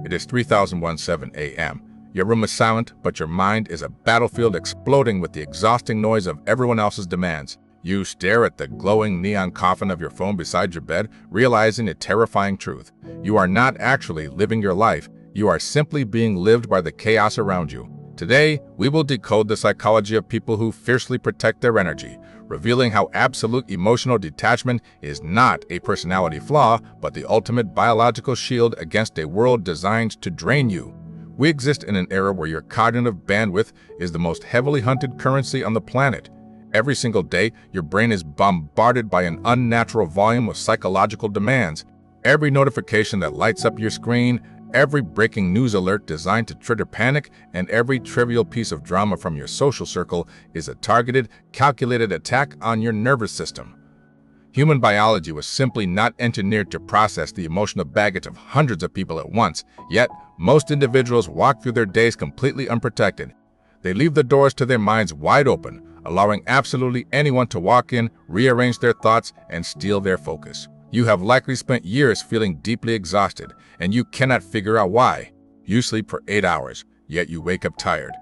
It is 3017 a.m. Your room is silent, but your mind is a battlefield exploding with the exhausting noise of everyone else's demands. You stare at the glowing neon coffin of your phone beside your bed, realizing a terrifying truth. You are not actually living your life. You are simply being lived by the chaos around you. Today, we will decode the psychology of people who fiercely protect their energy, revealing how absolute emotional detachment is not a personality flaw, but the ultimate biological shield against a world designed to drain you. We exist in an era where your cognitive bandwidth is the most heavily hunted currency on the planet. Every single day, your brain is bombarded by an unnatural volume of psychological demands. Every notification that lights up your screen, every breaking news alert designed to trigger panic, and every trivial piece of drama from your social circle is a targeted, calculated attack on your nervous system. Human biology was simply not engineered to process the emotional baggage of hundreds of people at once, yet most individuals walk through their days completely unprotected. They leave the doors to their minds wide open, allowing absolutely anyone to walk in, rearrange their thoughts, and steal their focus. You have likely spent years feeling deeply exhausted, and you cannot figure out why. You sleep for 8 hours, yet you wake up tired.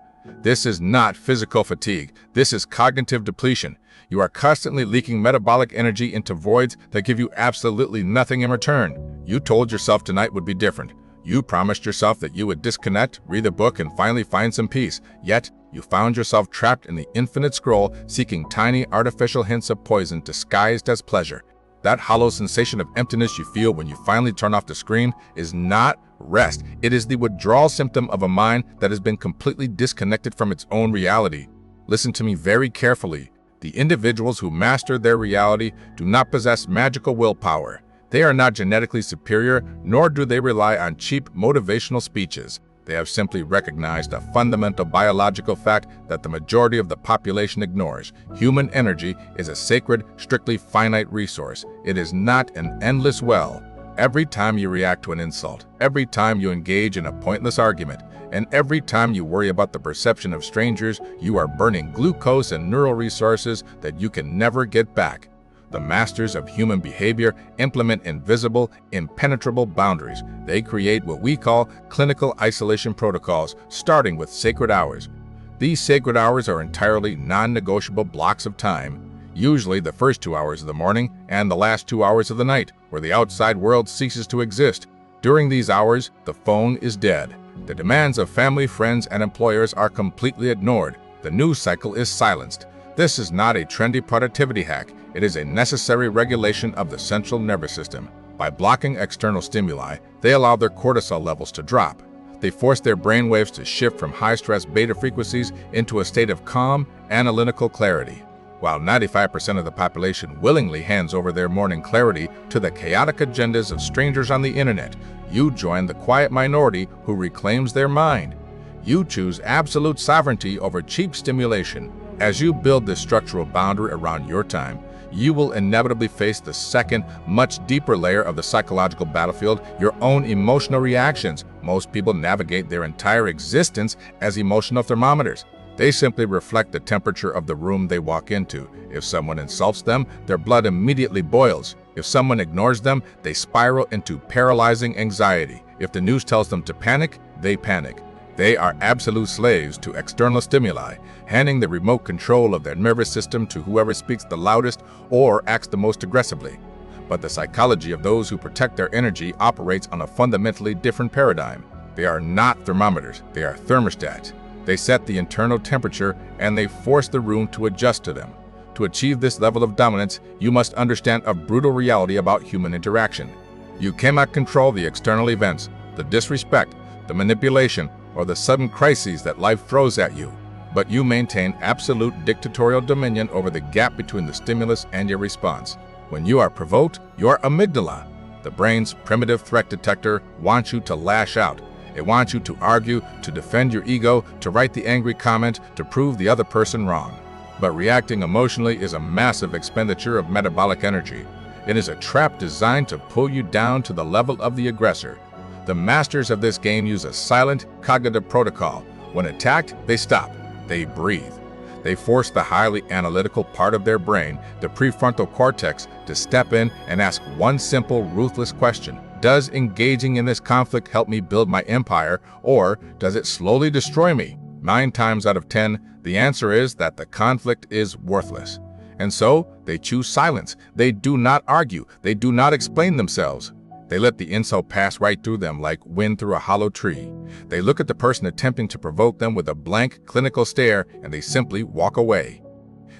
This is not physical fatigue. This is cognitive depletion. You are constantly leaking metabolic energy into voids that give you absolutely nothing in return. You told yourself tonight would be different. You promised yourself that you would disconnect, read a book, and finally find some peace. Yet, you found yourself trapped in the infinite scroll, seeking tiny artificial hints of poison disguised as pleasure. That hollow sensation of emptiness you feel when you finally turn off the screen is not rest. It is the withdrawal symptom of a mind that has been completely disconnected from its own reality. Listen to me very carefully. The individuals who master their reality do not possess magical willpower. They are not genetically superior, nor do they rely on cheap motivational speeches. They have simply recognized a fundamental biological fact that the majority of the population ignores. Human energy is a sacred, strictly finite resource. It is not an endless well. Every time you react to an insult, every time you engage in a pointless argument, and every time you worry about the perception of strangers, you are burning glucose and neural resources that you can never get back. The masters of human behavior implement invisible, impenetrable boundaries. They create what we call clinical isolation protocols, starting with sacred hours. These sacred hours are entirely non-negotiable blocks of time, usually the first 2 hours of the morning and the last 2 hours of the night, where the outside world ceases to exist. During these hours, the phone is dead. The demands of family, friends, and employers are completely ignored. The news cycle is silenced. This is not a trendy productivity hack. It is a necessary regulation of the central nervous system. By blocking external stimuli, they allow their cortisol levels to drop. They force their brainwaves to shift from high-stress beta frequencies into a state of calm, analytical clarity. While 95% of the population willingly hands over their morning clarity to the chaotic agendas of strangers on the internet, you join the quiet minority who reclaims their mind. You choose absolute sovereignty over cheap stimulation. As you build this structural boundary around your time, you will inevitably face the second, much deeper layer of the psychological battlefield, your own emotional reactions. Most people navigate their entire existence as emotional thermometers. They simply reflect the temperature of the room they walk into. If someone insults them, their blood immediately boils. If someone ignores them, they spiral into paralyzing anxiety. If the news tells them to panic, they panic. They are absolute slaves to external stimuli, handing the remote control of their nervous system to whoever speaks the loudest or acts the most aggressively. But the psychology of those who protect their energy operates on a fundamentally different paradigm. They are not thermometers, they are thermostats. They set the internal temperature and they force the room to adjust to them. To achieve this level of dominance, you must understand a brutal reality about human interaction. You cannot control the external events, the disrespect, the manipulation, or the sudden crises that life throws at you, but you maintain absolute dictatorial dominion over the gap between the stimulus and your response. When you are provoked, your amygdala, the brain's primitive threat detector, wants you to lash out. It wants you to argue, to defend your ego, to write the angry comment, to prove the other person wrong. But reacting emotionally is a massive expenditure of metabolic energy. It is a trap designed to pull you down to the level of the aggressor. The masters of this game use a silent, cognitive protocol. When attacked, they stop. They breathe. They force the highly analytical part of their brain, the prefrontal cortex, to step in and ask one simple, ruthless question. Does engaging in this conflict help me build my empire, or does it slowly destroy me? 9 times out of 10, the answer is that the conflict is worthless. And so, they choose silence. They do not argue. They do not explain themselves. They let the insult pass right through them like wind through a hollow tree. They look at the person attempting to provoke them with a blank, clinical stare, and they simply walk away.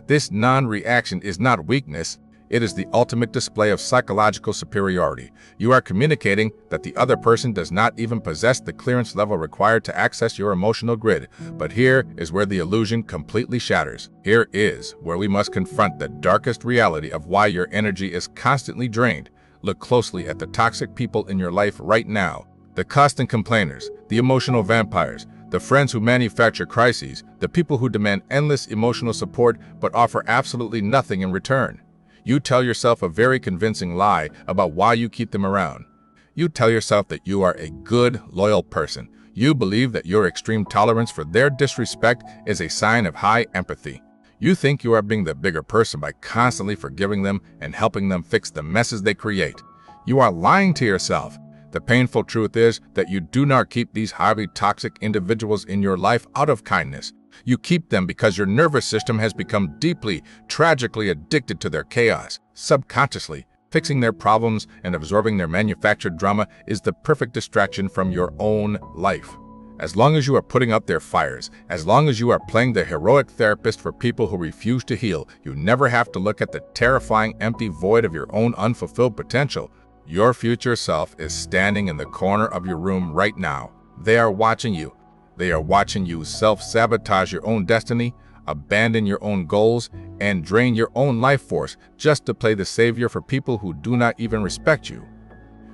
This non-reaction is not weakness. It is the ultimate display of psychological superiority. You are communicating that the other person does not even possess the clearance level required to access your emotional grid. But here is where the illusion completely shatters. Here is where we must confront the darkest reality of why your energy is constantly drained. Look closely at the toxic people in your life right now. The constant complainers, the emotional vampires, the friends who manufacture crises, the people who demand endless emotional support but offer absolutely nothing in return. You tell yourself a very convincing lie about why you keep them around. You tell yourself that you are a good, loyal person. You believe that your extreme tolerance for their disrespect is a sign of high empathy. You think you are being the bigger person by constantly forgiving them and helping them fix the messes they create. You are lying to yourself. The painful truth is that you do not keep these highly toxic individuals in your life out of kindness. You keep them because your nervous system has become deeply, tragically addicted to their chaos. Subconsciously, fixing their problems and absorbing their manufactured drama is the perfect distraction from your own life. As long as you are putting out their fires, as long as you are playing the heroic therapist for people who refuse to heal, you never have to look at the terrifying empty void of your own unfulfilled potential. Your future self is standing in the corner of your room right now. They are watching you. They are watching you self-sabotage your own destiny, abandon your own goals, and drain your own life force just to play the savior for people who do not even respect you.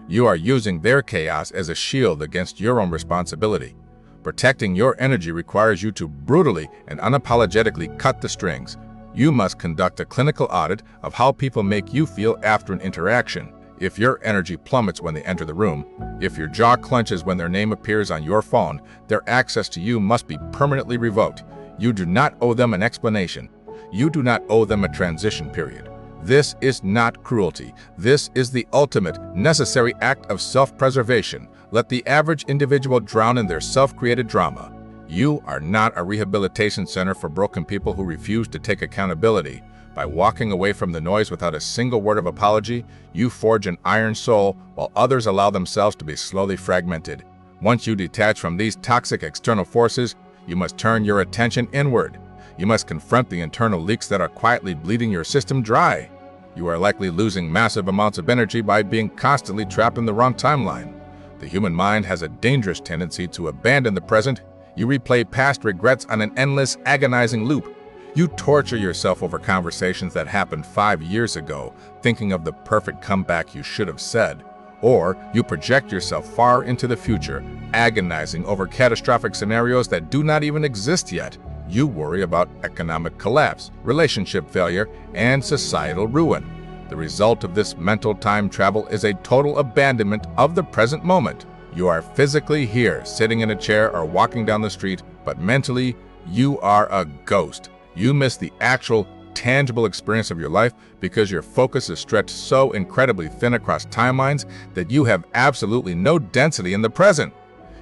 You are using their chaos as a shield against your own responsibility. Protecting your energy requires you to brutally and unapologetically cut the strings. You must conduct a clinical audit of how people make you feel after an interaction. If your energy plummets when they enter the room, if your jaw clenches when their name appears on your phone, their access to you must be permanently revoked. You do not owe them an explanation. You do not owe them a transition period. This is not cruelty. This is the ultimate, necessary act of self-preservation. Let the average individual drown in their self-created drama. You are not a rehabilitation center for broken people who refuse to take accountability. By walking away from the noise without a single word of apology, you forge an iron soul while others allow themselves to be slowly fragmented. Once you detach from these toxic external forces, you must turn your attention inward. You must confront the internal leaks that are quietly bleeding your system dry. You are likely losing massive amounts of energy by being constantly trapped in the wrong timeline. The human mind has a dangerous tendency to abandon the present. You replay past regrets on an endless, agonizing loop. You torture yourself over conversations that happened 5 years ago, thinking of the perfect comeback you should have said. Or you project yourself far into the future, agonizing over catastrophic scenarios that do not even exist yet. You worry about economic collapse, relationship failure, and societal ruin. The result of this mental time travel is a total abandonment of the present moment. You are physically here, sitting in a chair or walking down the street, but mentally, you are a ghost. You miss the actual, tangible experience of your life because your focus is stretched so incredibly thin across timelines that you have absolutely no density in the present.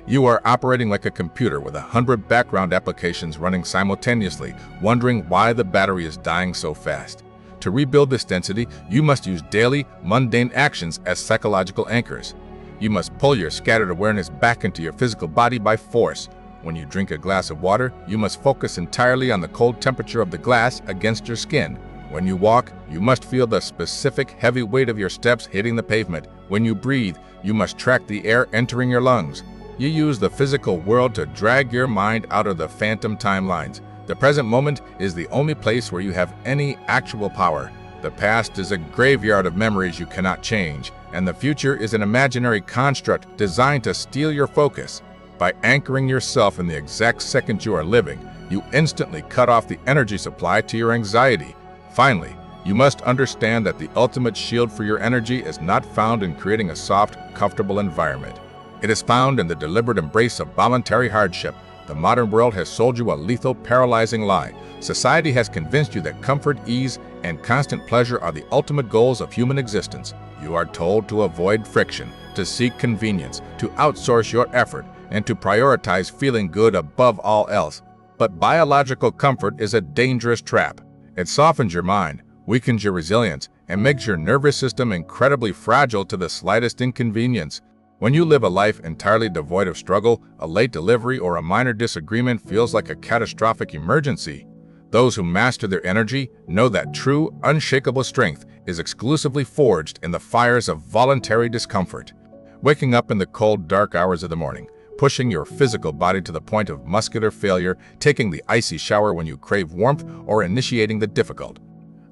You are operating like a computer with 100 background applications running simultaneously, wondering why the battery is dying so fast. To rebuild this density, you must use daily, mundane actions as psychological anchors. You must pull your scattered awareness back into your physical body by force. When you drink a glass of water, you must focus entirely on the cold temperature of the glass against your skin. When you walk, you must feel the specific heavy weight of your steps hitting the pavement. When you breathe, you must track the air entering your lungs. You use the physical world to drag your mind out of the phantom timelines. The present moment is the only place where you have any actual power. The past is a graveyard of memories you cannot change, and the future is an imaginary construct designed to steal your focus. By anchoring yourself in the exact second you are living, you instantly cut off the energy supply to your anxiety. Finally, you must understand that the ultimate shield for your energy is not found in creating a soft, comfortable environment. It is found in the deliberate embrace of voluntary hardship, The modern world has sold you a lethal, paralyzing lie. Society has convinced you that comfort, ease, and constant pleasure are the ultimate goals of human existence. You are told to avoid friction, to seek convenience, to outsource your effort, and to prioritize feeling good above all else. But biological comfort is a dangerous trap. It softens your mind, weakens your resilience, and makes your nervous system incredibly fragile to the slightest inconvenience. When you live a life entirely devoid of struggle, a late delivery or a minor disagreement feels like a catastrophic emergency. Those who master their energy know that true, unshakable strength is exclusively forged in the fires of voluntary discomfort. Waking up in the cold, dark hours of the morning, pushing your physical body to the point of muscular failure, taking the icy shower when you crave warmth, or initiating the difficult,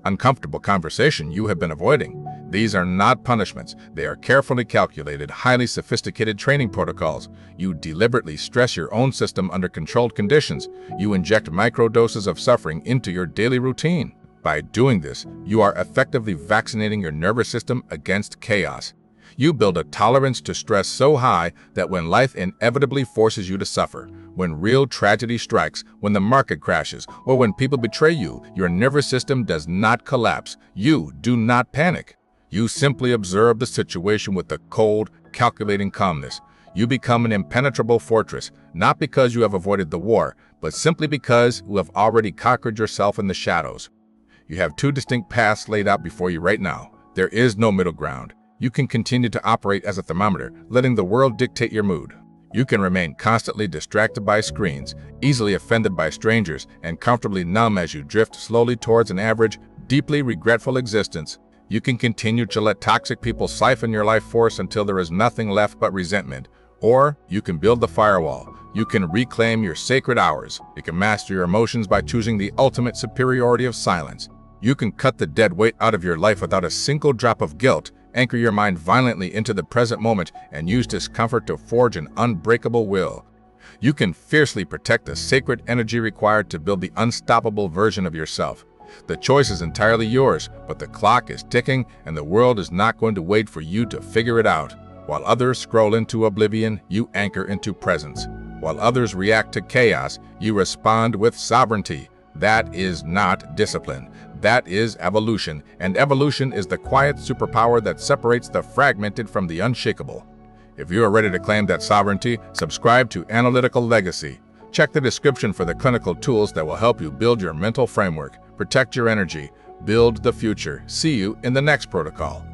uncomfortable conversation you have been avoiding. These are not punishments. They are carefully calculated, highly sophisticated training protocols. You deliberately stress your own system under controlled conditions. You inject microdoses of suffering into your daily routine. By doing this, you are effectively vaccinating your nervous system against chaos. You build a tolerance to stress so high that when life inevitably forces you to suffer, when real tragedy strikes, when the market crashes, or when people betray you, your nervous system does not collapse. You do not panic. You simply observe the situation with a cold, calculating calmness. You become an impenetrable fortress, not because you have avoided the war, but simply because you have already conquered yourself in the shadows. You have two distinct paths laid out before you right now. There is no middle ground. You can continue to operate as a thermometer, letting the world dictate your mood. You can remain constantly distracted by screens, easily offended by strangers, and comfortably numb as you drift slowly towards an average, deeply regretful existence. You can continue to let toxic people siphon your life force until there is nothing left but resentment. Or you can build the firewall. You can reclaim your sacred hours. You can master your emotions by choosing the ultimate superiority of silence. You can cut the dead weight out of your life without a single drop of guilt, anchor your mind violently into the present moment, and use discomfort to forge an unbreakable will. You can fiercely protect the sacred energy required to build the unstoppable version of yourself. The choice is entirely yours, but the clock is ticking and the world is not going to wait for you to figure it out. While others scroll into oblivion, you anchor into presence. While others react to chaos, you respond with sovereignty. That is not discipline. That is evolution, and evolution is the quiet superpower that separates the fragmented from the unshakable. If you are ready to claim that sovereignty, subscribe to Analytical Legacy. Check the description for the clinical tools that will help you build your mental framework, protect your energy, build the future. See you in the next protocol.